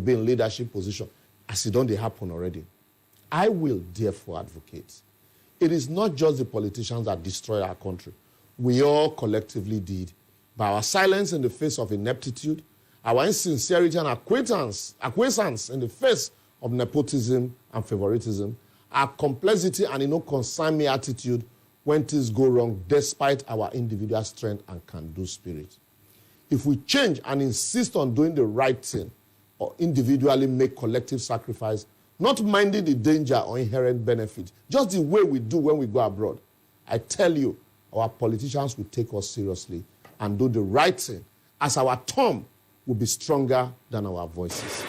be in leadership position, as it don't they happen already. I will therefore advocate. It is not just the politicians that destroy our country. We all collectively did. By our silence in the face of ineptitude, our insincerity and acquiescence in the face of nepotism and favoritism, our complexity and concern me attitude when things go wrong despite our individual strength and can-do spirit. If we change and insist on doing the right thing or individually make collective sacrifice, not minding the danger or inherent benefit, just the way we do when we go abroad, I tell you, our politicians will take us seriously and do the right thing, as our tongue will be stronger than our voices.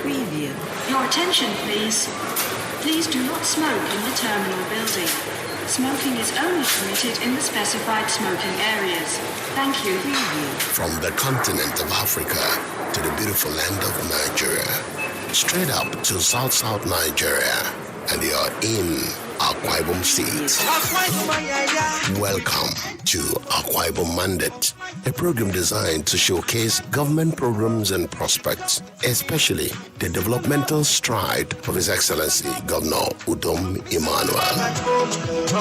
Preview. Your attention, please. Please do not smoke in the terminal building. Smoking is only permitted in the specified smoking areas. Thank you. From the continent of Africa to the beautiful land of Nigeria, straight up to South Nigeria, and you are in Akwa Ibom State. Welcome to Akwa Ibom Mandate, a program designed to showcase government programs and prospects, especially the developmental stride of His Excellency Governor Udom Emmanuel.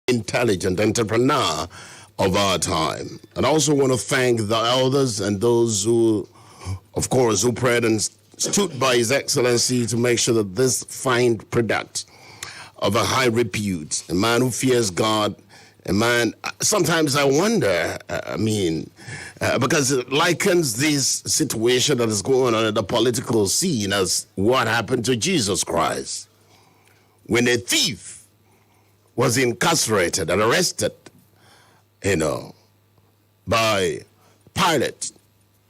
Intelligent entrepreneur of our time. And I also want to thank the elders and those who, of course, who prayed and stood by His Excellency to make sure that this fine product of a high repute, a man who fears God, Man, sometimes I wonder, because it likens this situation that is going on in the political scene as what happened to Jesus Christ. When a thief was incarcerated and arrested, by Pilate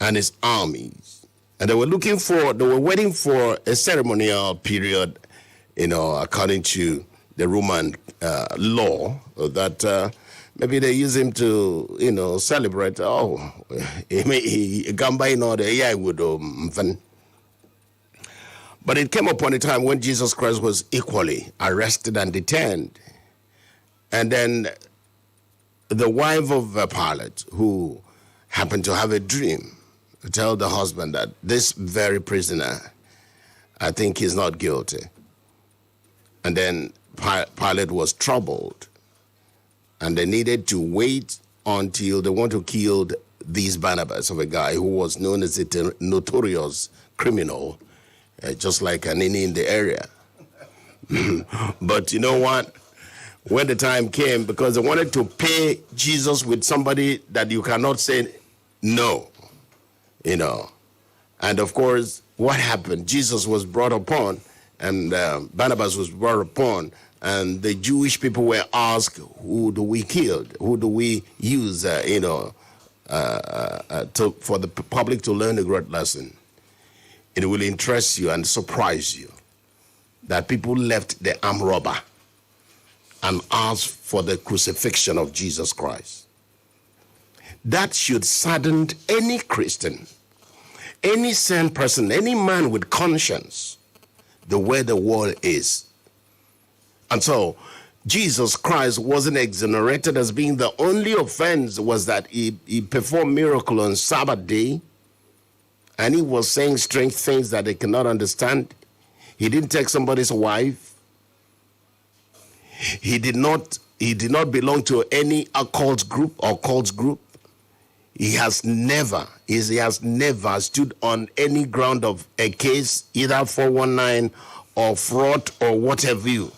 and his armies. And they were waiting for a ceremonial period, according to the Roman law, that maybe they use him to, celebrate. Oh, but it came upon a time when Jesus Christ was equally arrested and detained. And then the wife of Pilate, who happened to have a dream, tell the husband that this very prisoner, I think he's not guilty. And then Pilate was troubled, and they needed to wait until they want to kill these Barnabas, of a guy who was known as a notorious criminal, just like an in the area. But you know what? When the time came, because they wanted to pay Jesus with somebody that you cannot say no, And of course, what happened? Jesus was brought upon, and Barnabas was brought upon, and the Jewish people were asked, who do we kill? Who do we use, for the public to learn a great lesson? It will interest you and surprise you that people left the armed robber and asked for the crucifixion of Jesus Christ. That should sadden any Christian, any sane person, any man with conscience, the way the world is. And so, Jesus Christ wasn't exonerated as being the only offense was that he performed miracle on Sabbath day, and he was saying strange things that they cannot understand. He didn't take somebody's wife. He did not belong to any occult group or cult group. He has never stood on any ground of a case, either 419 or fraud or whatever you.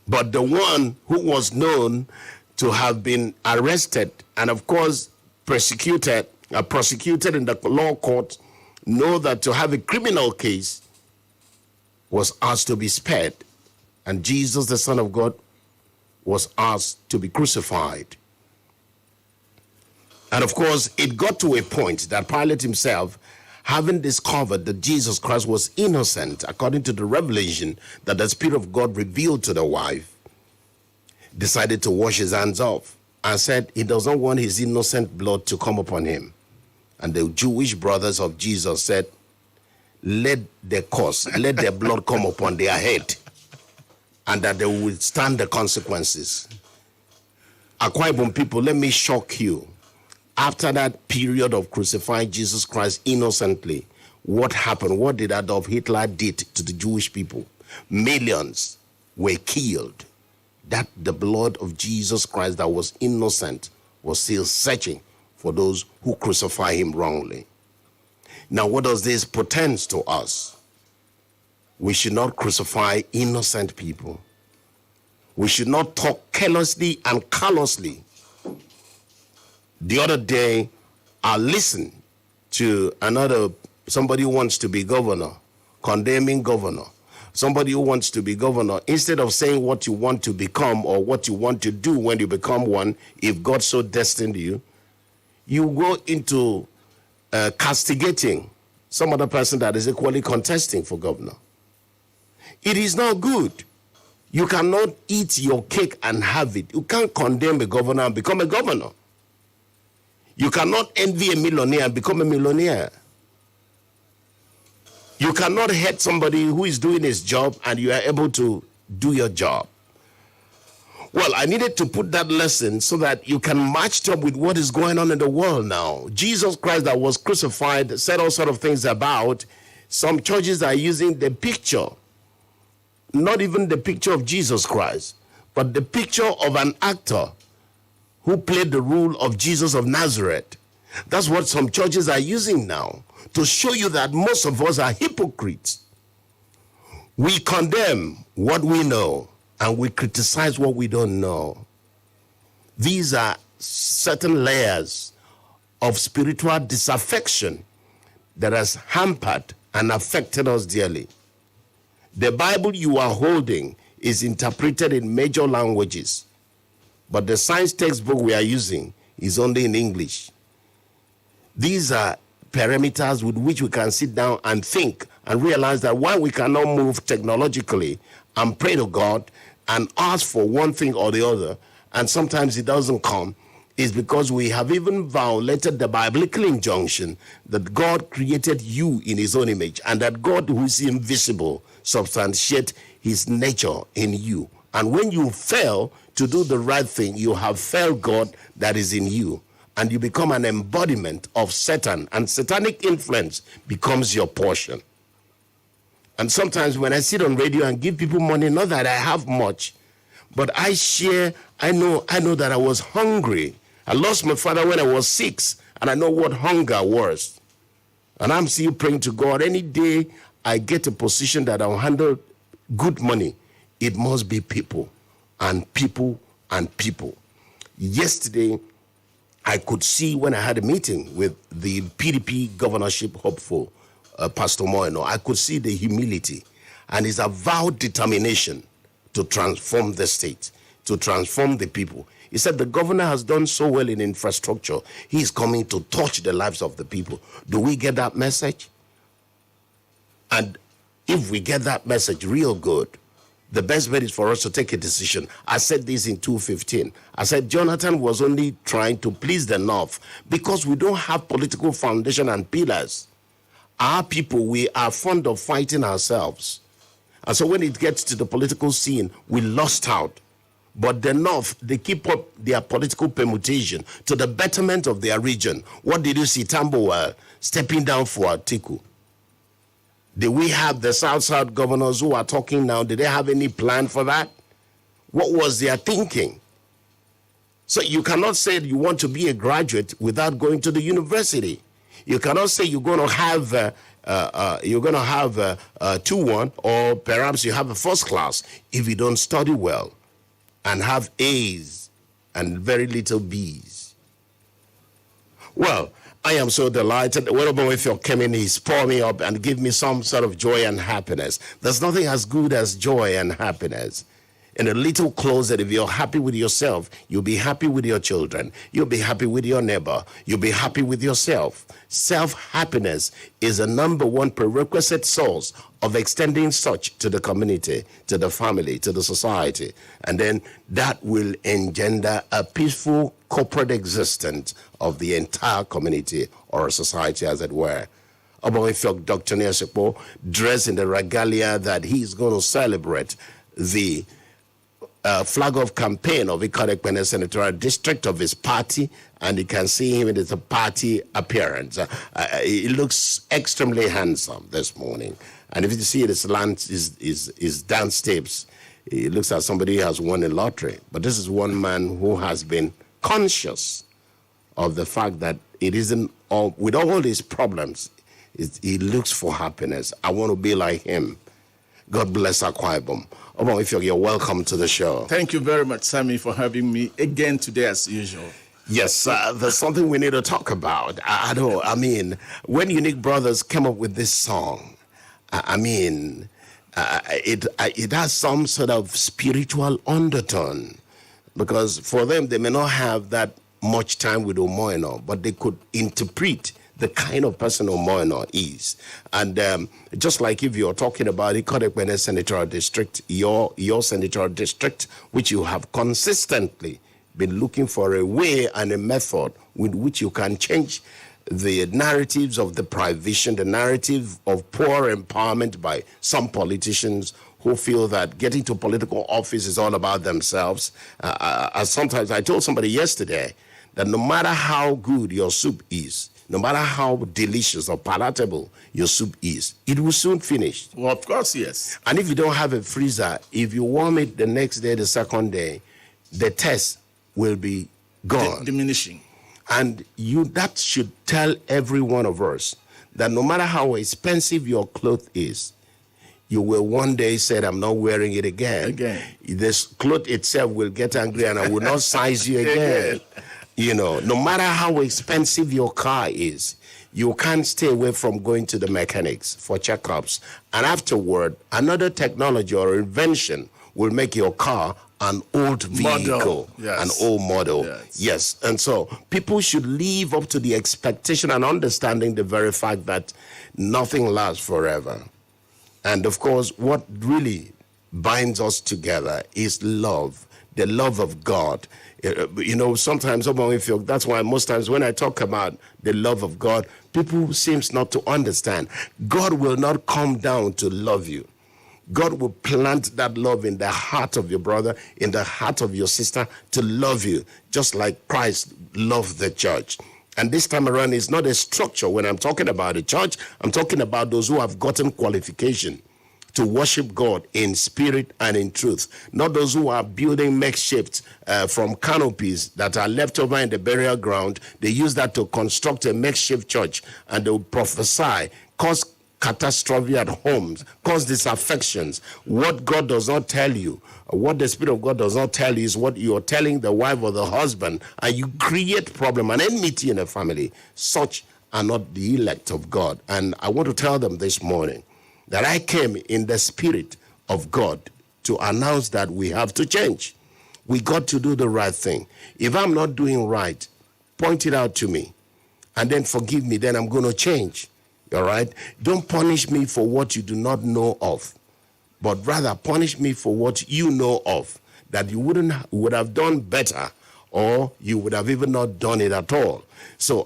But the one who was known to have been arrested and, of course, prosecuted in the law court, know that to have a criminal case was asked to be spared. And Jesus, the Son of God, was asked to be crucified. And of course, it got to a point that Pilate himself, having discovered that Jesus Christ was innocent, according to the revelation that the Spirit of God revealed to the wife, decided to wash his hands off and said he does not want his innocent blood to come upon him. And the Jewish brothers of Jesus said, let the blood come upon their head, and that they will stand the consequences. Akwa Ibom people, let me shock you. After that period of crucifying Jesus Christ innocently, what happened? What did Adolf Hitler did to the Jewish people? Millions were killed. That the blood of Jesus Christ that was innocent was still searching for those who crucify him wrongly. Now, what does this portend to us? We should not crucify innocent people. We should not talk carelessly and callously. The other day, I listened to somebody who wants to be governor, condemning governor. Somebody who wants to be governor, instead of saying what you want to become or what you want to do when you become one, if God so destined you, you go into castigating some other person that is equally contesting for governor. It is not good. You cannot eat your cake and have it. You can't condemn a governor and become a governor. You cannot envy a millionaire and become a millionaire. You cannot hate somebody who is doing his job and you are able to do your job. Well, I needed to put that lesson so that you can match it up with what is going on in the world now. Jesus Christ that was crucified said all sort of things about. Some churches are using the picture, not even the picture of Jesus Christ, but the picture of an actor who played the role of Jesus of Nazareth. That's what some churches are using now to show you that most of us are hypocrites. We condemn what we know and we criticize what we don't know. These are certain layers of spiritual disaffection that has hampered and affected us dearly. The Bible you are holding is interpreted in major languages, but the science textbook we are using is only in English. These are parameters with which we can sit down and think and realize that why we cannot move technologically and pray to God and ask for one thing or the other, and sometimes it doesn't come, is because we have even violated the biblical injunction that God created you in his own image, and that God, who is invisible, substantiate his nature in you. And when you fail to do the right thing, you have failed God that is in you, and you become an embodiment of Satan, and satanic influence becomes your portion. And sometimes when I sit on radio and give people money, not that I have much, but I share, I know that I was hungry. I lost my father when I was 6, and I know what hunger was. And I'm still praying to God. Any day I get a position that I'll handle good money, it must be people and people and people. Yesterday, I could see when I had a meeting with the PDP governorship hopeful, Pastor Moeno, I could see the humility and his avowed determination to transform the state, to transform the people. He said the governor has done so well in infrastructure. He is coming to touch the lives of the people. Do we get that message? And if we get that message real good, the best bet is for us to take a decision. I said this in 2015. I said Jonathan was only trying to please the North because we don't have political foundation and pillars. Our people, we are fond of fighting ourselves. And so when it gets to the political scene, we lost out. But the North, they keep up their political permutation to the betterment of their region. What did you see Tambo stepping down for Atiku? Did we have the South governors who are talking now? Did they have any plan for that? What was their thinking? So you cannot say you want to be a graduate without going to the university. You cannot say you're going to have 2-1 or perhaps you have a first class if you don't study well and have A's and very little B's. Well, I am so delighted. Whenever if you're coming, he's pour me up and give me some sort of joy and happiness. There's nothing as good as joy and happiness. In a little closet, if you're happy with yourself, you'll be happy with your children. You'll be happy with your neighbor. You'll be happy with yourself. Self-happiness is a number one prerequisite source of extending such to the community, to the family, to the society. And then that will engender a peaceful corporate existence of the entire community or society, as it were. Obonifok Dr. Neosepo, dressed in the regalia that he's going to celebrate the flag of campaign of Akwa Ibom senatorial district of his party, and you can see him in his party appearance. He looks extremely handsome this morning, and if you see his dance steps, he looks like somebody who has won a lottery. But this is one man who has been conscious of the fact that it isn't all, with all his problems, he looks for happiness. I want to be like him. God bless Akwa Ibom. You're welcome to the show. Thank you very much, Sammy, for having me again today as usual. Yes, there's something we need to talk about. I know. I mean, when Unique Brothers came up with this song, it has some sort of spiritual undertone, because for them, they may not have that much time with Omoeno, but they could interpret the kind of person Omoeno is. And just like if you're talking about Akwa Ibom senatorial district, your senatorial district, which you have consistently been looking for a way and a method with which you can change the narratives of deprivation, the narrative of poor empowerment by some politicians who feel that getting to political office is all about themselves. Sometimes I told somebody yesterday that no matter how good your soup is, no matter how delicious or palatable your soup is, it will soon finish. Well, of course, yes. And if you don't have a freezer, if you warm it the next day, the second day, the taste will be gone. Diminishing. And that should tell every one of us that no matter how expensive your cloth is, you will one day say, I'm not wearing it again. This cloth itself will get angry and I will not size you again. You know, no matter how expensive your car is, you can't stay away from going to the mechanics for checkups. And afterward, another technology or invention will make your car an old vehicle, an old model. Yes. And so people should live up to the expectation and understanding the very fact that nothing lasts forever. And of course, what really binds us together is love, the love of God. You know, sometimes that's why most times when I talk about the love of God, people seems not to understand. God will not come down to love you. God will plant that love in the heart of your brother, in the heart of your sister, to love you, just like Christ loved the church. And this time around, it's not a structure. When I'm talking about a church, I'm talking about those who have gotten qualification to worship God in spirit and in truth. Not those who are building makeshift from canopies that are left over in the burial ground. They use that to construct a makeshift church, and they will prophesy, cause catastrophe at homes, cause disaffections. What God does not tell you, what the Spirit of God does not tell you, is what you're telling the wife or the husband, and you create problem and enmity in a family. Such are not the elect of God. And I want to tell them this morning that I came in the Spirit of God to announce that we have to change. We got to do the right thing. If I'm not doing right, point it out to me, and then forgive me, then I'm going to change. All right? Don't punish me for what you do not know of, but rather punish me for what you know of, that you would have done better, or you would have even not done it at all. So,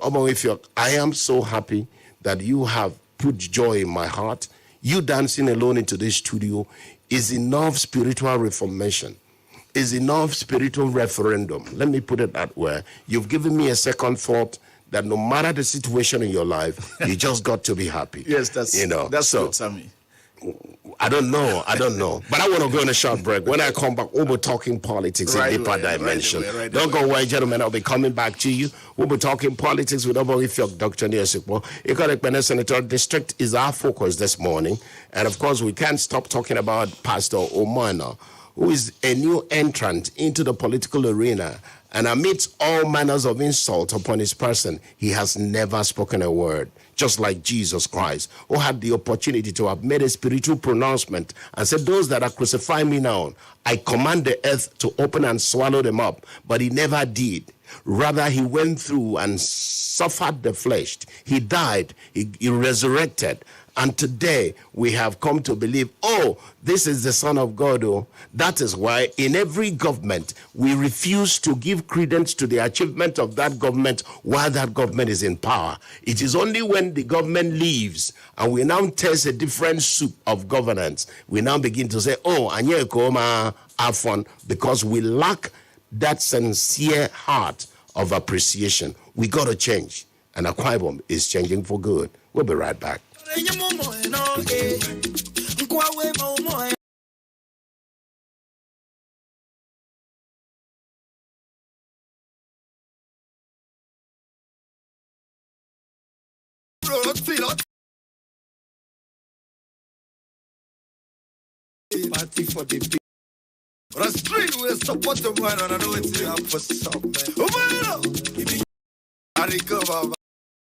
I am so happy that you have put joy in my heart. You dancing alone into this studio is enough spiritual reformation, is enough spiritual referendum. Let me put it that way. You've given me a second thought that no matter the situation in your life, you just got to be happy. Yes, that's so good, Sammy. I don't know. But I want to go on a short break. When I come back, we'll be talking politics in deeper dimension. Don't go away, gentlemen. I'll be coming back to you. We'll be talking politics with Dr. Niasikwo. Ikorekpene Senator District is our focus this morning. And of course, we can't stop talking about Pastor Omana, who is a new entrant into the political arena. And amidst all manners of insult upon his person, he has never spoken a word, just like Jesus Christ, who had the opportunity to have made a spiritual pronouncement and said, those that are crucifying me now, I command the earth to open and swallow them up. But he never did. Rather, he went through and suffered the flesh. He died. He resurrected. And today we have come to believe, this is the Son of God. That is why in every government, we refuse to give credence to the achievement of that government while that government is in power. It is only when the government leaves and we now taste a different soup of governance, we now begin to say, anye koma afon, because we lack that sincere heart of appreciation. We got to change. And Akwa Ibom is changing for good. We'll be right back. Party for the people. But a street will support the one, and I know it's here for some man. Carry cover,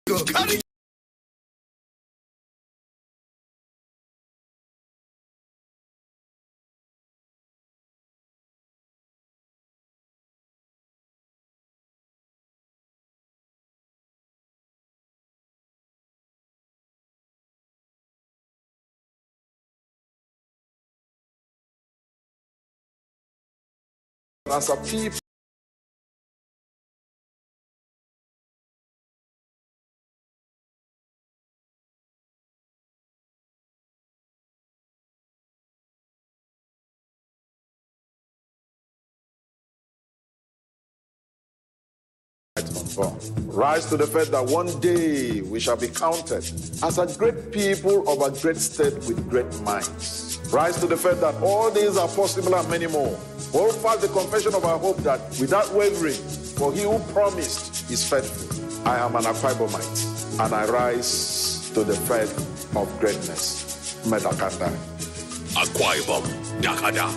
go carry. As a people, rise to the fact that one day we shall be counted as a great people of a great state with great minds. Rise to the fact that all these are possible and many more. Hold fast the confession of our hope that without wavering, for he who promised is faithful. I am an Akwa Ibomite, and I rise to the fact of greatness. Medakanda. Akwa Ibom, Dakada.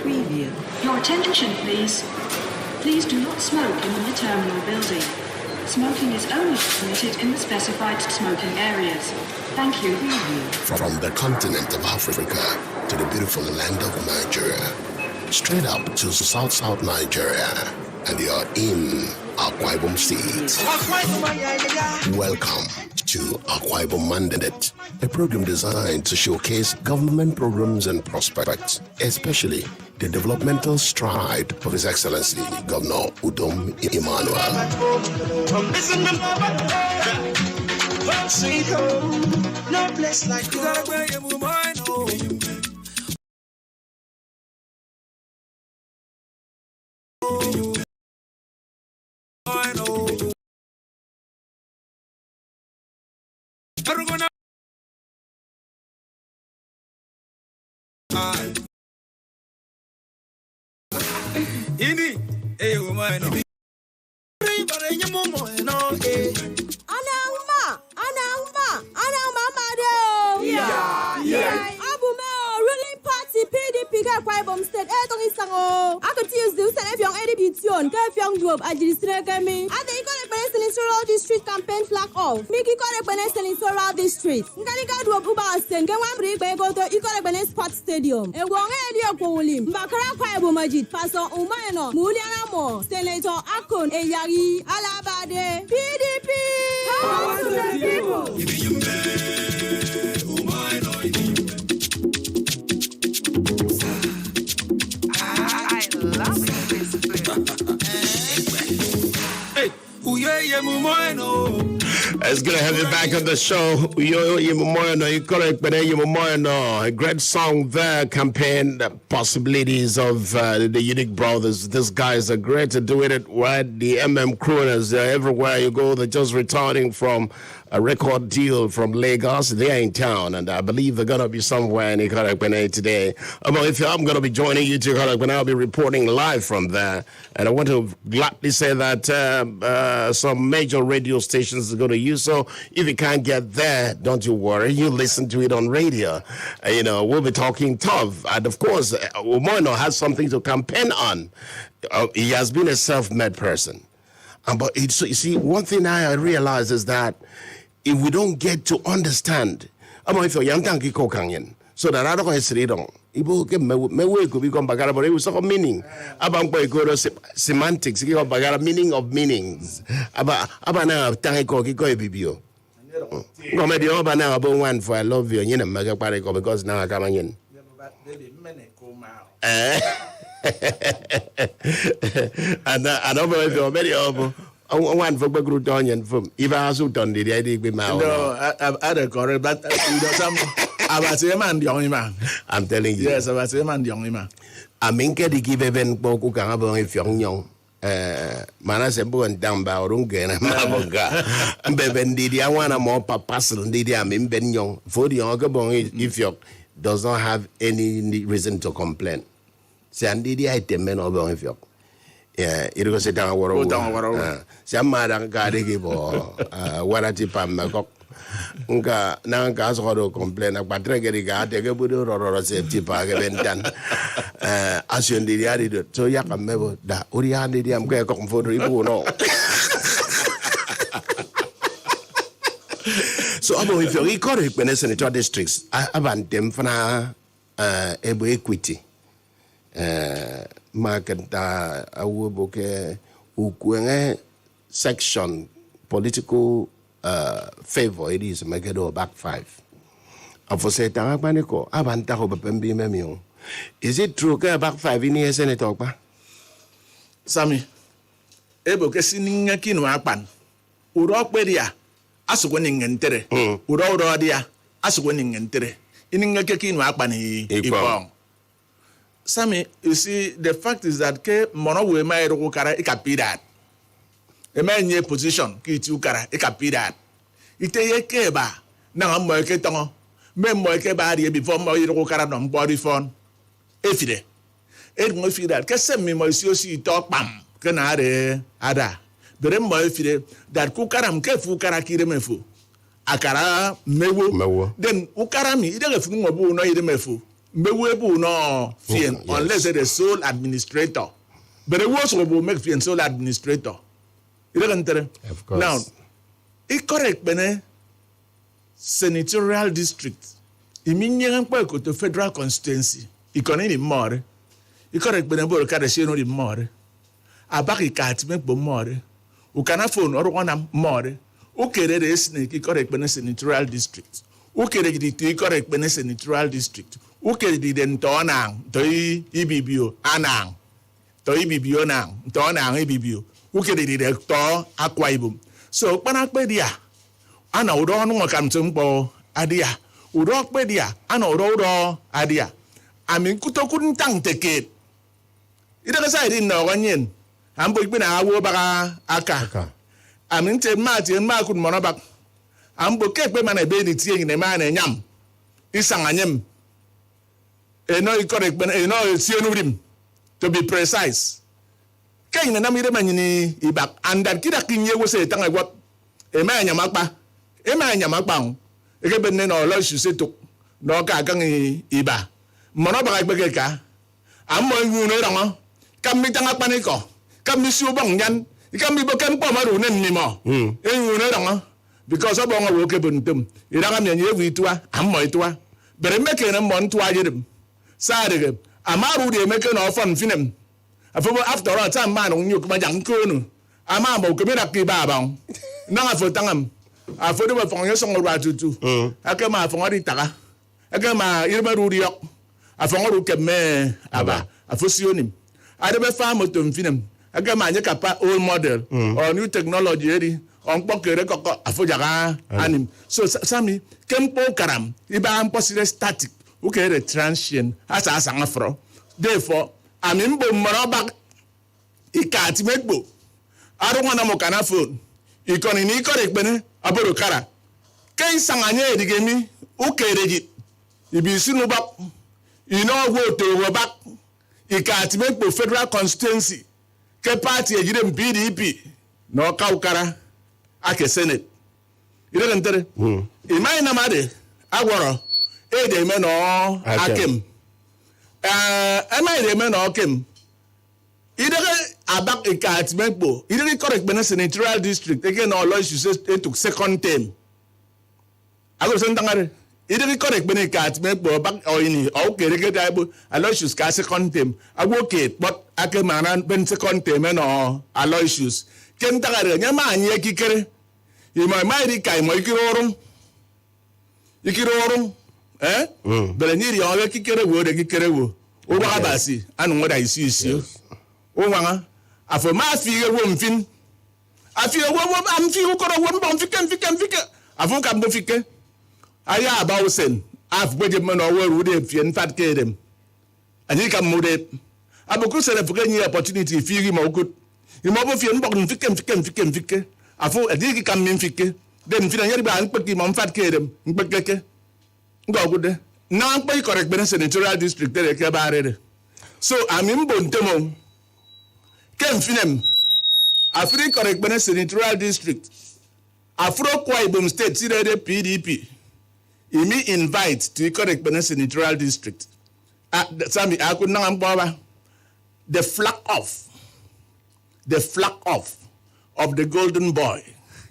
Preview. Your attention, please. Please do not smoke in the terminal building. Smoking is only permitted in the specified smoking areas. Thank you. From the continent of Africa to the beautiful land of Nigeria, straight up to South Nigeria, and you're in Akwa Ibom State. Welcome to Akwa Ibom Mandate, a program designed to showcase government programs and prospects, especially the developmental stride of His Excellency Governor Udom Emmanuel. No place like you gotta wear your mind. Ini, woman. Ruling party PDP Akwa Ibom State etong isango. Ako Tuesday usan efyong edition ka efyong group administrator kami. Ate iko le Selinsoral District campaign flag off. Miki ko le Selinsoral District. Ngani ka duop uba asen ke wamri be go to iko le Sport Stadium. E wonga edi okwolim. Mbakara Akwa Ibom Majid Pastor Umayno Muliana Mo Senator Akon Eyari Alabade PDP. Power to the people. It's good to have you back on the show. A great song there, campaign the possibilities of the Unique Brothers. These guys are great at doing it. Right? The MM crooners, everywhere you go, they're just returning from a record deal from Lagos. They're in town, and I believe they're going to be somewhere in Ikorekpene today. I'm going to be joining you to Ikorekpene. I'll be reporting live from there. And I want to gladly say that some major radio stations are going to use. So if you can't get there, don't you worry. You listen to it on radio. We'll be talking tough. And of course, Umoino has something to campaign on. He has been a self-made person. But you see, one thing I realize is that if we don't get to understand, so that I don't say it on. Ibo ke me could become bagara, but it was a meaning. Abang boy go semantics, meaning of meanings. Abana tango ki go bibio. No me dio bana abo one for I love you, mega pariko because now I come in. And I don't know if you're very over. One for Bagruton from Ivasuton, did I dig with my No, I don't call it, but I was a man, young man. I'm telling you. Yes, I was a man, young man. I mean, get the give even Boku Kangabo if young. Manasembo and down by Runga and Maboga. And Bebendi, I want a more papassel, did I mean Ben Young for the Ogabong if you does not have any reason to complain. Sandidi, I tell men over if you. It was a down war. Some madam Gadigibo, Warati Pam, Nka Nankas or complain about Regariga, take a budo or safety park event. As you did it, so Yakamebo, that Uriandi, I'm going to come for Ribuno. So, if you recall it, when it's in the districts, I have them for equity. Market awuboke ukwenge section political favor it is make it back five. And for say tangapaniko abanta ho bepembi memio. Is it true ke back five in here senator pa? Sami eboke sininga kinu akpan. Uro kwedia asugweni ngentere. Uro dia asugweni ngentere. Ininga kinu akpan ipong. Sammy, you see, the fact is that mono we may kara ikapidat. A man in position, kitu kara ikapidat. Ite ye keba, na mo ketongo. Me mo keba di before mo iro kara no body phone. Efide. E mo fi that. Kese mi mo si talk pam. kana are ada bere mo efire that kukaram ke fukara kire mefo akara mewo then ukara mi ide ke funu mo bu no ide mefo mewo ebu no fien unless the sole administrator but it was will make fien sole administrator ide kan tere now it correct bene senatorial district iminye ngpa ko to federal constituency ikoni ni more it correct bene bo ka de se no di more abaki kat me bo more ukana phone or one more ukere de snake correct bene senatorial district ukere di ti correct bene senatorial district ukere di den to nang to ibibio anang to ibibio nang to nang ibibio ukere di de to Akwa Ibom so panakpe dia ana udo no kam tumpo adia udo kpe dia ana udo adia amin kutokun tang teke ida ka sai din no wanyen ambo ikpe na awo baka aka amin te ma kun mono bak ambo kekpe mana be ni tie ni ma na nyam isang anyem eno correct ben eno sienurim to be precise kay na namire manyini ibak andar kida kinye wo se tanga gwat e ma nyam akpa eke ben no lo su se to no ka kan iba mono baka gbege ka ammo ngunu rango kam mi tanga paniko kam mi su bang yan ikam bi bokem po maru nen ni mo ngunu rango because obongo wo ke buntum ira kam yenye wi tuwa ammo tuwa bere meke na mo ntuwa yirim saade amaru de meke no fon finem afo after all time man nyu kuma jang kunu ama mo ke mi rakki baba na afo tangam afo de fon yo song ro atutu akema afo ngori taka akema irma ru riok afo ngoru kemme aba afo sionim ade be fa motom finem akema nye kapa old model or new technology eri on pokere koko afo jaga anim so sami kempo karam iba am possible static ukere transient asa ngafro therefore amimbo moroba ikati megbo arungana mo kana phone ikoni ni correct bene aboro kara kai sanganye edigemi ukereji ibisinu bak ino go to go back ikati megbo federal constituency ke party ejire PDP no kaukara ake senate ire ntere imai na made agworo ede me no akem ede me no akem ide abak ikat megbo ide correct bene senatorial district again no law you say it took second term ago sentangare ide correct bene ikat megbo bak oyini o kere ke daibo aloysius ka second term ago ke but akemana ben second term no aloysius kentangare nyama anye kikere ima mai kai mo ikirorum bele nyiri yo kikere wo o ba basi anu ngoda isi o wanga afo ma fi wo mfin afi wo am fi ko ro wo mbon fike afo ka mbo fike aya aba usen af gbeje me no wo ru de fie nfat kedem ani ka mo de aboku sele fuke nyi opportunity fi ri mo good imo bo fie mbok fike afo adiki kam min fike den fina nyeri ba npeki mo mfat kedem npekeke ngo gude na npe correct ben senatorial district there ke baarere so amim bontemo kem finem afri correct ben senatorial district afro Akwa Ibom state sire PDP imi invite to correct ben senatorial district sami akuna ngamba the flag off of the golden boy.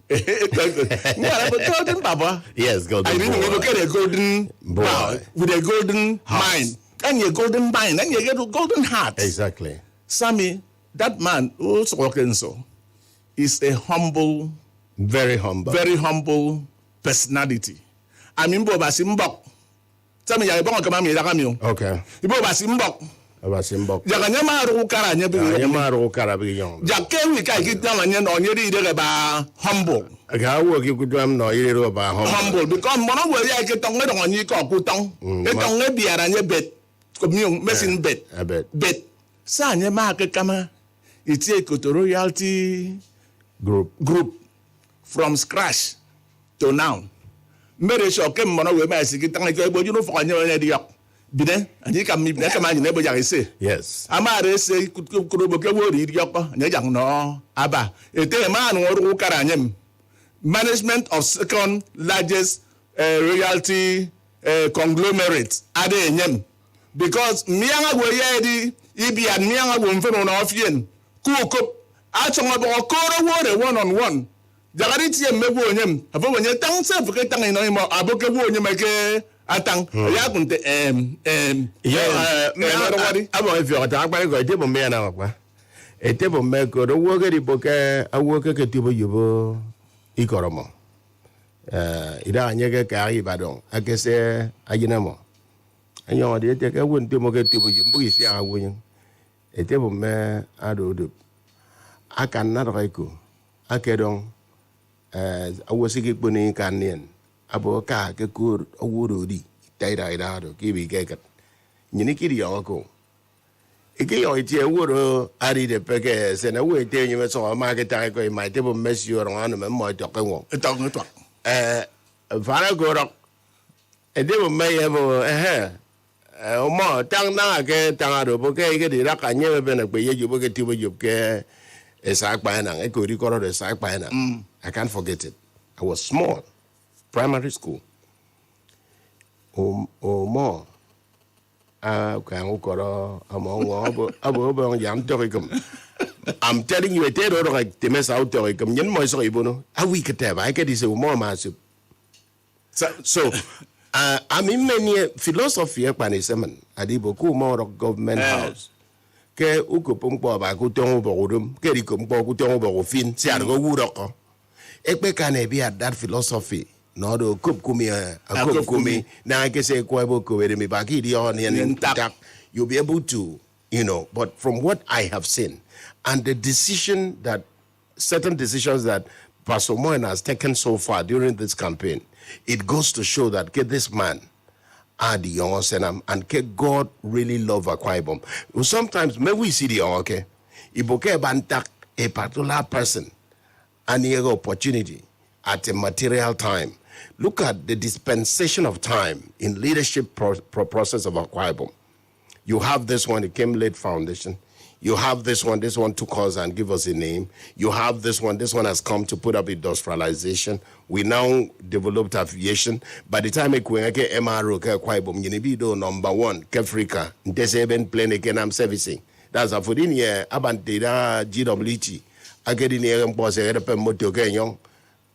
Golden Baba. Yes, golden boy. I mean, we look at a golden boy with a golden mind. And your golden mind, and you get a golden heart. Exactly. Sammy, that man who's working so is a humble, very humble personality. I mean, Boba Simbok. Sammy, you're going to come here. Okay. Boba Simbok. Abasimbok. Jakanyama rukara nyebi. Nyama rukara biyon. Jakewi kai kitama nyendo nyeri ide ba humble. Agawo ki kudwam no ire ba humble because mono we ya kitong ngedon nyi ko kutong. Etong ngebiara nye bet. Komion mesin bet. Bet. Sa nye ma ke kama itie koto royalty group from scratch to now. Mere sho kem mono we ma sikitang ko eboju no fo nye di yok. bine ani kam mi bine kam ani nebo yang ese Yes. amare ese kurobo ke wori yoko nya yang no aba ete man woru kara nyem management of second largest royalty conglomerate ade nyem because mianga go yedi ibi an mianga go mfeno na ofien kuko achonga bo koro wore one on one jagari tie mebo nyem afo wonye tang se fuke tang ino mo aboke bo nyem ke atang ya kunte abo if you ta pa ko tebo me na kwa tebo me ko do wo ke di boke awo ke tibo yubo ikoromo ida anyege ka ibadon akese ajinamo anyo de te ke won temo ke tibo yubo isi awo yin tebo me adodo aka na ko akedon awo sigi kponi kanien abo ka ke kur awuro di daida do ki bi ke kat nyini kiri yo ko ike yo tie wuro ari de peke se na we te nyime so ma ke ta ko mai te bo messi yo ron me mo to ke wo to fara go ro e de bo me ye bo o mo tang na ke tang ado bo ke di ra ka nye be na pe ye ju bo ke ti bo ju ke esa pa na e ko ri ko ro esa pa na I can't forget it. I was small, primary school. More. I'm telling you, a dead or like the mess out there. Come in, my sorry, Bono. A week at I get this more massive. So, I'm in many philosophy of Panisaman. I did boku more of government house. Ke ukupumpo ba kutongo borum, Kerikumpo kutongo fin, Siago Woodoko. Ekpe can be at that philosophy. No, do kup kumi na I can say kwabo ko me baki di on and you'll be able to, but from what I have seen and the certain decisions that Pastor Moen has taken so far during this campaign, it goes to show that this man the young senam and God really love Akwa Ibom. Sometimes maybe we see the okay. Iboke bantak a particular person and he opportunity at a material time. Look at the dispensation of time in leadership process of Akwa Ibom. You have this one, it came late foundation. You have this one took us and give us a name. You have this one has come to put up industrialization. We now developed aviation. By the time Ekwenge MRO Akwa Ibom, Yinibido number 1, Kefrika, Ndeseben plane again I'm servicing. That's a food in here, Abantida GWT. I get in here and boss a head motor young.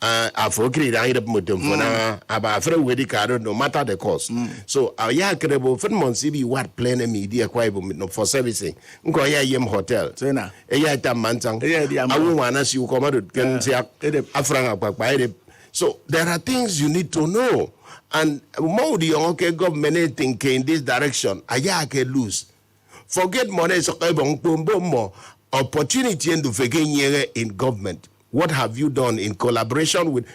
I forget I have motor for now about a wedding card no matter the cost. So I credible for Monsibi what plane a media Akwa for servicing. Ngoya Yem Hotel. Sena. Eya Mantang. I won't want us you come out can say Afranga. So there are things you need to know. And more the okay government thinking in this direction. I can lose. Forget money so more opportunity and to in government. What have you done in collaboration with?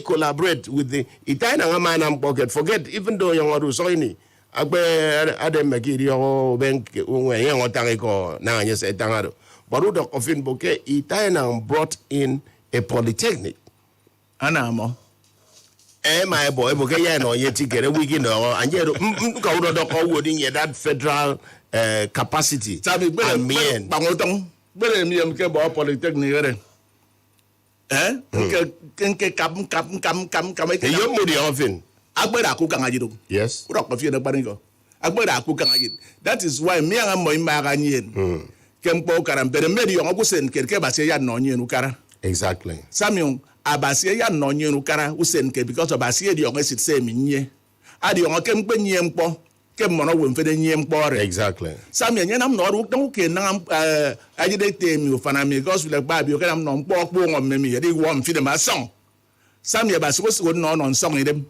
Collaborate with the Italian man pocket. Forget even though you want to sign Adam Makirio Bank when Tango now yes a Tangado. But who of in Bouquet Italian brought in a polytechnic. Anamo. My boy, Bouquet no yet get a weekend and yet that federal capacity. Bangotong, but me about polytechnic. Kam. You moody often. Agbera ku kan ajido. Yes. Ura ko fi na paringo. Agbera ku kan ajido. That is why me an mo imara nyen. Kempo karam bere meri yo ngusen ke ba se ya no nyen ukara. Exactly. Samuel abase ya no nyen ukara usen ke because abase di yo ngesit se mi nye. Adi yo kempe nye mpo. Mono wo mfede nye mkpore. Exactly. Samuel nye nam no ru ke na ajide temi ofana mi because we ba bi o nam no mpo okpo ngom me ye dey wo mfide ma song. Samuel ba so no song idem.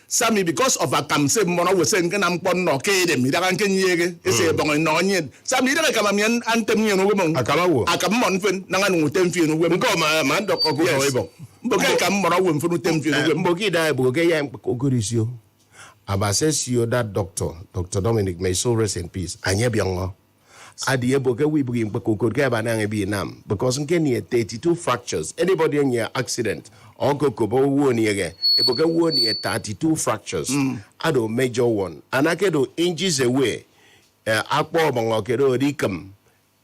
Samuel because of akam se mono wo se nke na mpo no ke dem ida kan nyege ese bon no nye. Samuel ida ka ma mi antem nye no wo mo. Akama wo. Akam mon fen na nga no tem fi no wo. Ngo ma ndok ko Ibom. Mboke kam mono wo mfu no tem fi no wo. Mboki da boke ya ogorisio. Abasesio that Dr. Dominic, may so rest in peace. Anyebiongo. Adi eboke we bring Bakoko Banang Vietnam because in Kenya 32 fractures. Anybody in your accident or Kokobo won here eboke wo ni 32 fractures. Ado major one. Anakedo inches away. Akwa Ibom kedo rikam.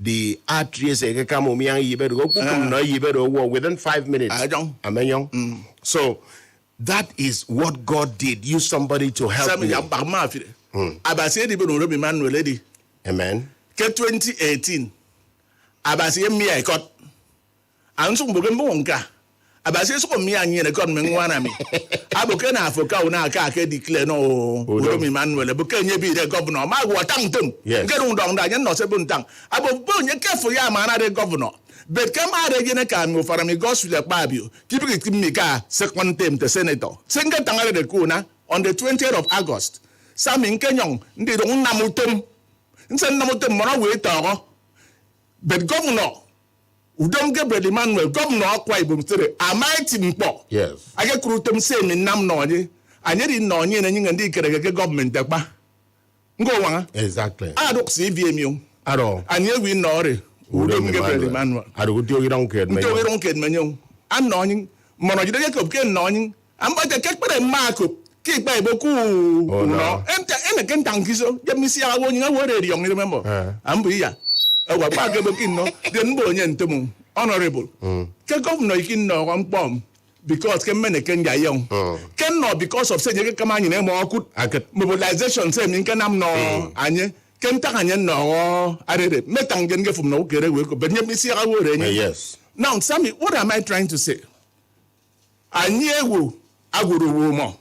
The arteries ekamo miang yibedo kukum no yibedo within 5 minutes. Amenyong. So that is what God did. Use somebody to help me. Abasi di bono robi man lady. Amen. Ke 2018. Abasi mi aikot. Anso mboge mbonka. Abasi so mi anye ne kon menwana mi. Aboke na afoka una aka declare no robi Manuel. Aboke nye bi the governor. Ma go tangtum. Nke dun dong da nye no se buntang. Abo nye kefo ya ma na the governor. But come out again can go for me gospel babio. Keep it me ka second term the senator. Senga tangale de kuna on the 20th of August. Sami Kenyong ndi don namutum. Nsen namutum mona we tawo. But governor Udom Gabriel Emmanuel governor Akwa Ibom State amaiti mpo. Yes. Age krutum se mi nam no nye. Anye di no nye na nyinga ndi kerege government ekpa. Ngo wanga. Exactly. Adok CVM yo. Ado. Anye wi nore. Udom Gabriel Emmanuel. Ado udio girong ked me. Udio girong ked me. An no nyin. Mono jide ke ke no nyin. Amba te kek pare mako. Ki pa boku no. Ente kentang kiso. Ya misi awo nyin awo re yong remember. Ambu ya. Ewa pa ke bokin no. Den bo nyen temu. Honorable. Ke governor ikin no kompom. Because ke mene ken ya yong. Ken no because of say ke kama nyin mo akut. Mobilization say min kenam no anye. Ken ta anye no arere. Metang gen ke fum no kere we ko. Ben misi awo re nyin. Yes. Now, Sammy, what am I trying to say? Anye wo aguru wo mo.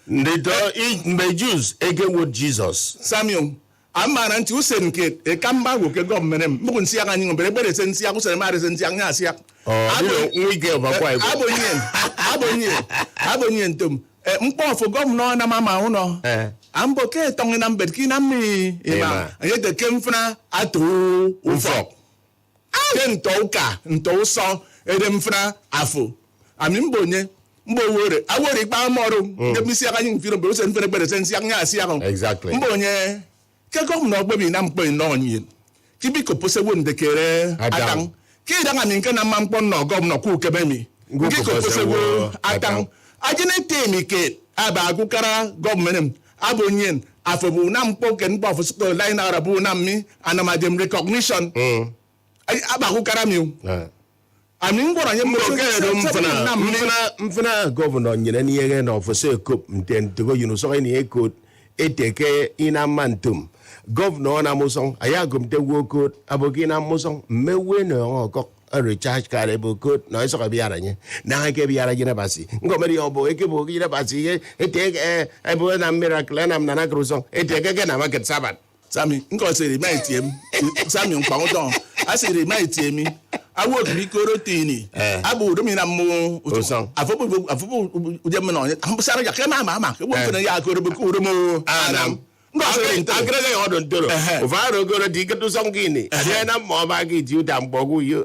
The Jews again with Jesus. Samuel, amana nti usen ke e kamba wo ke government mo kun sia kan ngombe bere sen sia ko se mare sen sia nya sia. We give Akwa Ibom. Abonyen tum. Mpo fo governor na mama uno. Ambo ke tong na mbet ki na mi ema. Anye de kemfna atu ufo. Ken toka nto so edemfna afo. Ami mbonye mbo wore awore gba moru de misi aka yin firo be sen fere bere sen sia nya sia ko. Exactly. Mbonye ke governor gbe bi na mpo no nyin. Ki bi ko pose won de kere atang. Ki da ngami nke na mampo no governor ku ke be mi. Ki ko pose wo atang. Ajene temi ke aba agukara government abonyen afobu na mpo ken mpo fo line arabu na mi anama dem recognition. Aba agukara mi. Ami ngora nye mfana governor nyene ni yege no for say kop ntego you so ni ekod eteke ina mantum governor na musong ayagum te wo code abogina musong mewe no ko a recharge card ebo code no so ka biara nye na ke biara jina basi ngomeri obo eke bo jina basi eteke ebo na miracle na na krusong eteke ke na market sabat Sami ngo se remind tiem Sami npa won asi remind mi awo bi koro tini abu do mi na mo afopo uje me no am sara ya ke ma ke wo fena ya koro bu koro mo anam ngo se agrege odon toro o faro goro di ketu songini na mo ba gi ju dam bogu yo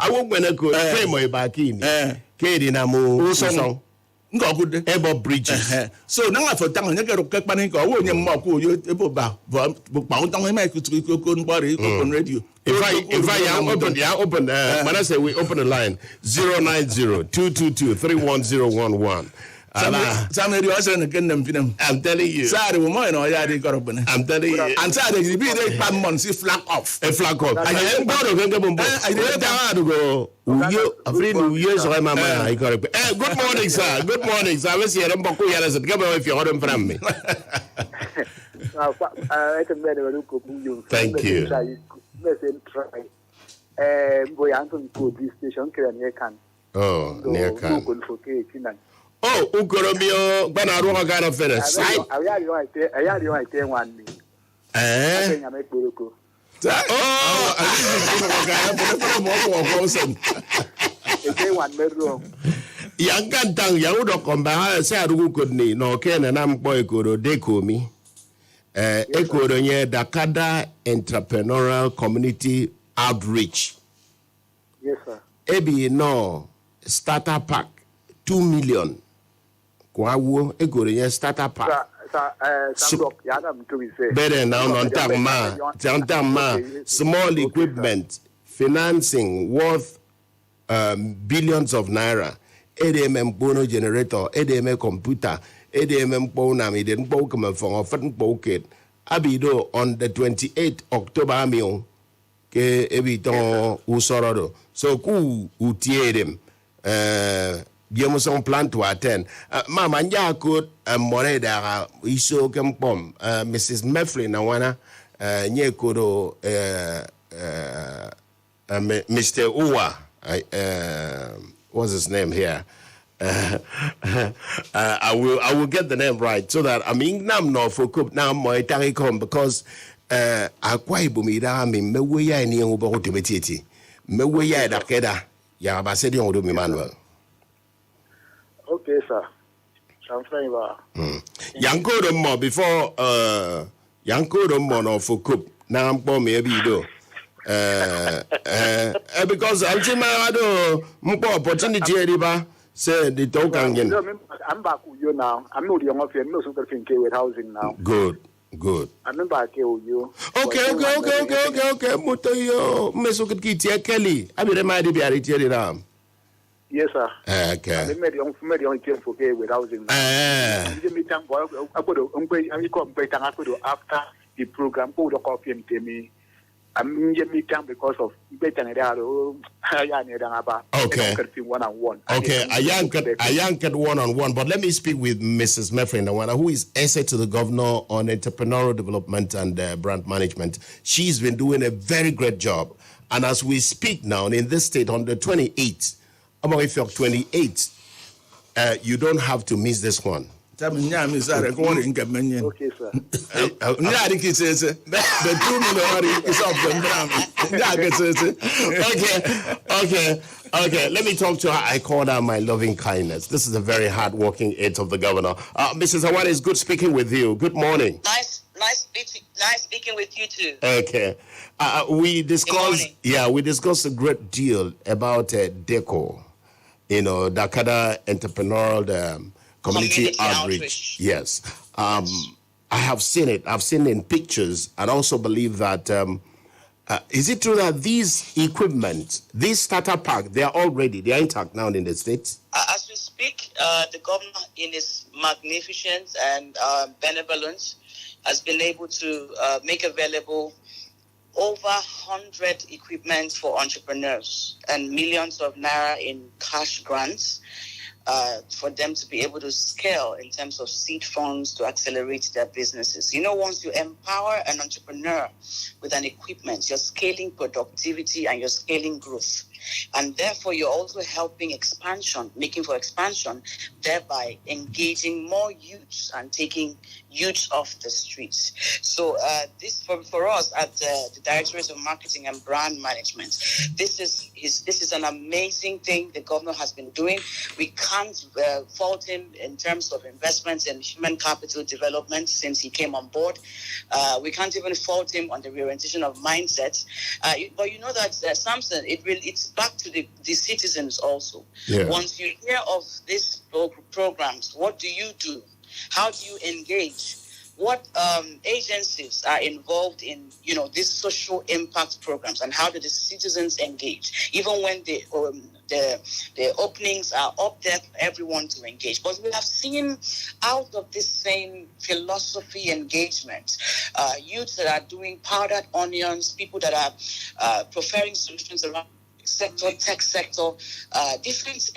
awo gbene ko pe mo ba kini ke di na mo song ngo good ebo bridges so na nga for tang nya ke ro ke pani ko wo nye mo ko yo ebo ba ba tang ma ku ko nbari ko on radio if I open when I say we open the line 090-222-31011 Some area was in the I'm telling you. Sorry, we might know ya I'm telling you. And sorry, you be there 5 months if flag off. A flag off. I didn't go. You afraid you so my man. I got it. Good morning, sir. Good morning, sir. Let's hear them. Boku yala said, "Come on, if you heard them from me." Thank you. Oh, near can. Oh, Ukoromio, Banaruha kind of finish. Yang kantang yang udah kombaha saya rugu kuni no kena nam boy kuro dekomi ekoronya Dakada Entrepreneurial Community Outreach. Yes, sir. Ebi no starter pack 2 million. Kwa wo ekoronya starter pack. Better now on Tangma, small equipment, financing worth billions of naira. ADM bono generator, ADM computer, ADM bona mi den bo come from a fat pocket. Abido on the 28th October meal. Ke ebiton usorado. So ku utie dem. Biomoson plan to attend. Mama nya could moreda iso kempom. Mrs. Mefflin nawana nye kodo Mr. Uwa. What's his name here? I will get the name right so that I mean nam no for cup now my tarikom because Akwa Ibom ida mi mewe ya ni ngo bo temetiti mewe ya da keda ya ba se di ngo do mi manuel. Okay, sir. I'm fine, Yanko do mo before Yanko do mo no for cup na ampo me bi do because ultima do mpo opportunity edi ba say the token again. I'm back with you now. I'm not young of you. I'm not so good with housing now. Good. I'm back here with you. Okay. Muto yo meso kiti Kelly. Abi remind be ari tieri ram. Yes, sir. Okay. I'm made young team for with housing. You meet them boy. I go after the program. Go to coffee and tell me. I'm meeting because of better okay. One-on-one. Okay, I yanked one-on-one, but let me speak with Mrs. Mefflin, who is essay to the governor on entrepreneurial development and brand management. She's been doing a very great job. And as we speak now in this state on the 28th, if you're 28th, you don't have to miss this one. Okay, sir. Okay. Let me talk to her. I call her my loving kindness. This is a very hard-working aide of the governor. Mrs. Awad, it's good speaking with you. Good morning. Nice speaking with you too. Okay. We discussed a great deal about DECO, Dakada Entrepreneurial Community Outreach. Yes. I have seen it. I've seen it in pictures and also believe that, is it true that these equipment, these starter park, they are intact now in the States? As we speak, the governor in his magnificence and benevolence has been able to make available over 100 equipment for entrepreneurs and millions of naira in cash grants. For them to be able to scale in terms of seed funds to accelerate their businesses. Once you empower an entrepreneur with an equipment, you're scaling productivity and you're scaling growth. And therefore, you're also helping making for expansion, thereby engaging more youths and taking youths off the streets. So this for us at the Directorate of Marketing and Brand Management, this is an amazing thing the governor has been doing. We can't fault him in terms of investments in human capital development since he came on board. We can't even fault him on the reorientation of mindsets. But you know that, Sampson, it's back to the citizens also. Yeah. Once you hear of these programs, what do you do? How do you engage? What agencies are involved in, these social impact programs, and how do the citizens engage? Even when the openings are up there for everyone to engage. But we have seen out of this same philosophy engagement, youths that are doing powdered onions, people that are preferring solutions around tech sector, different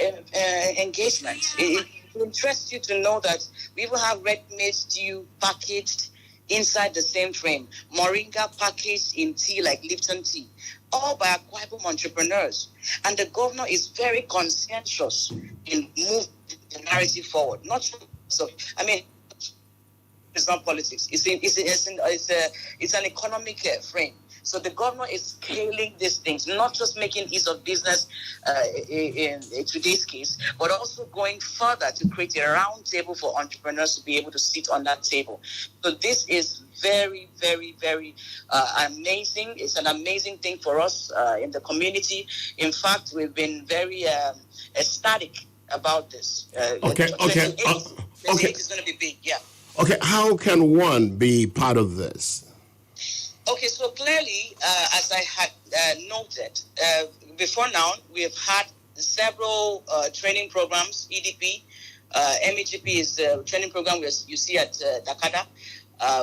engagements. It interests you to know that we even have red-made stew packaged inside the same frame, moringa packaged in tea like Lipton tea, all by Akwa Ibom entrepreneurs. And the governor is very conscientious in moving the narrative forward. Not so, it's not politics. It's an economic frame. So the governor is scaling these things, not just making ease of business in today's case, but also going further to create a round table for entrepreneurs to be able to sit on that table. So this is very, very, very amazing. It's an amazing thing for us in the community. In fact, we've been very ecstatic about this. Okay. It's going to be big, yeah. Okay, how can one be part of this? Okay, so clearly, as I had noted, before now, we have had several training programs, EDP. MEGP is the training program you see at Dakada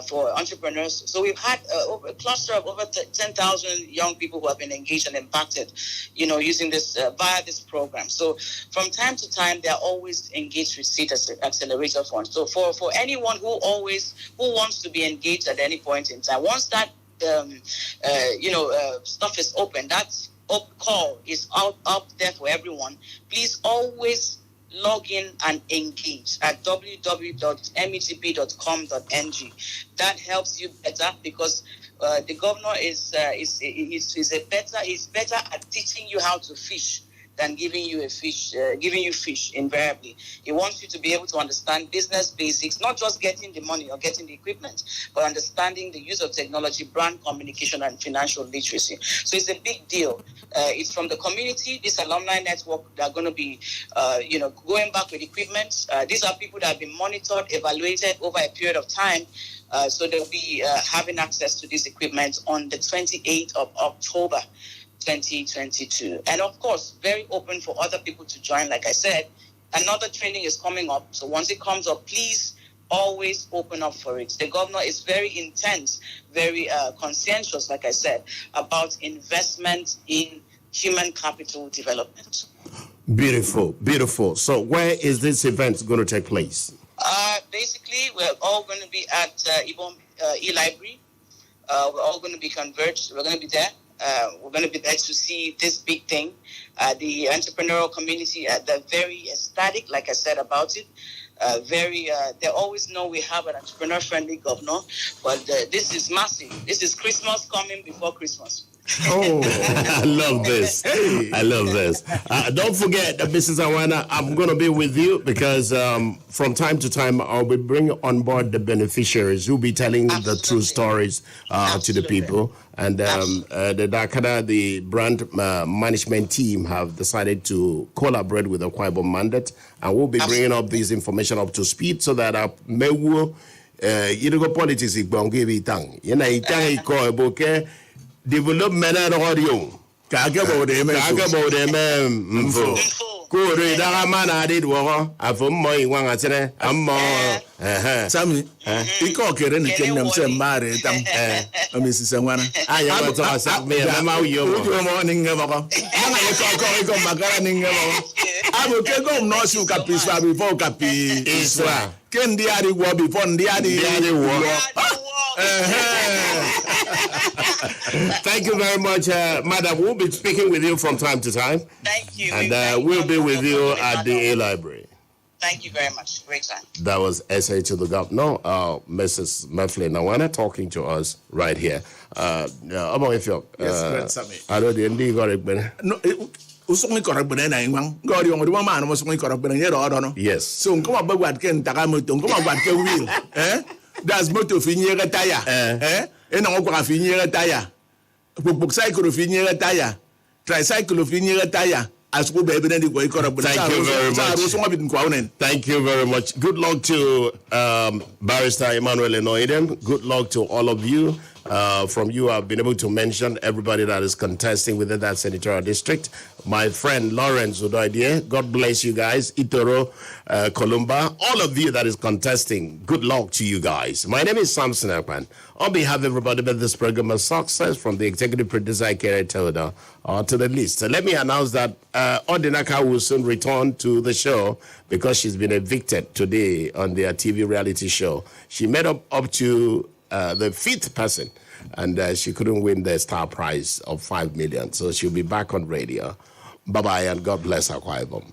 for entrepreneurs. So we've had a cluster of over 10,000 young people who have been engaged and impacted, using this via this program. So from time to time, they are always engaged with Seed Accelerator Fund. So for anyone who wants to be engaged at any point in time, once that stuff is open, that call is up there for everyone. Please always log in and engage at www.megp.com.ng. That helps you better because the governor is better at teaching you how to fish than giving you fish invariably. He wants you to be able to understand business basics, not just getting the money or getting the equipment, but understanding the use of technology, brand communication, and financial literacy. So it's a big deal. It's from the community, this alumni network that are going to be, going back with equipment. These are people that have been monitored, evaluated over a period of time. So they'll be having access to this equipment on the 28th of October, 2022. And of course, very open for other people to join. Like I said, another training is coming up. So once it comes up, please always open up for it. The governor is very intense, very conscientious, like I said, about investment in human capital development. Beautiful, beautiful. So where is this event going to take place? Basically, we're all going to be at Ibom e-library. We're all going to be converged. We're going to be there. We're going to be there to see this big thing. The entrepreneurial community, they're very ecstatic, like I said, about it. They always know we have an entrepreneur-friendly governor, but this is massive. This is Christmas coming before Christmas. Oh, I love this. I love this. Don't forget, Mrs. Awana, I'm going to be with you because from time to time, I'll be bringing on board the beneficiaries who'll be telling the true stories to the people. And the Dakada, the brand management team, have decided to collaborate with the Akwa Ibom Mandate, and we'll be bringing up this information up to speed so that politics is going to be done. Development and audio. Sami, iko kere ni kenyam se mare tam. Mrs. Wana. Ayo to asa me ma yo. Ujo mo ninga bako. Mama iko magara ninga bako. Abo ke go no su kapiswa before kapi iswa. Ken di ari wo before ndi ari wo. Thank you very much, Madam. We'll be speaking with you from time to time. Thank you. And we'll be with you at the A-Library. Thank you very much. Great time. That was SA to the Governor, Mrs. Mefle Nawana, talking to us right here. Yes, great, Sammy. I know the ND got it, but... No, usongi korok bene na ingwang. Gori yung diwa man mo usongi korok bene yero odo. Yes. So ngoma bagwat ken takamuto, ngoma bagwat ke wheel. Das moto finiere taya. Ena ngokwa finiere taya. Buk cycle finiere taya. Tricycle finiere taya. Thank you very much. Thank you very much. Good luck to Barrister Emmanuel Enoidem. Good luck to all of you. From you, I've been able to mention everybody that is contesting within that senatorial district. My friend Lawrence Udoidie, God bless you guys. Itoro, Columba, all of you that is contesting, good luck to you guys. My name is Sampson Akpan. On behalf of everybody with this program a success, from the executive producer, Ikere Teoda, to the list. So let me announce that Odinaka will soon return to the show because she's been evicted today on their TV reality show. She made up to the fifth person, and she couldn't win the star prize of 5 million. So she'll be back on radio. Bye-bye, and God bless Akwa Ibom.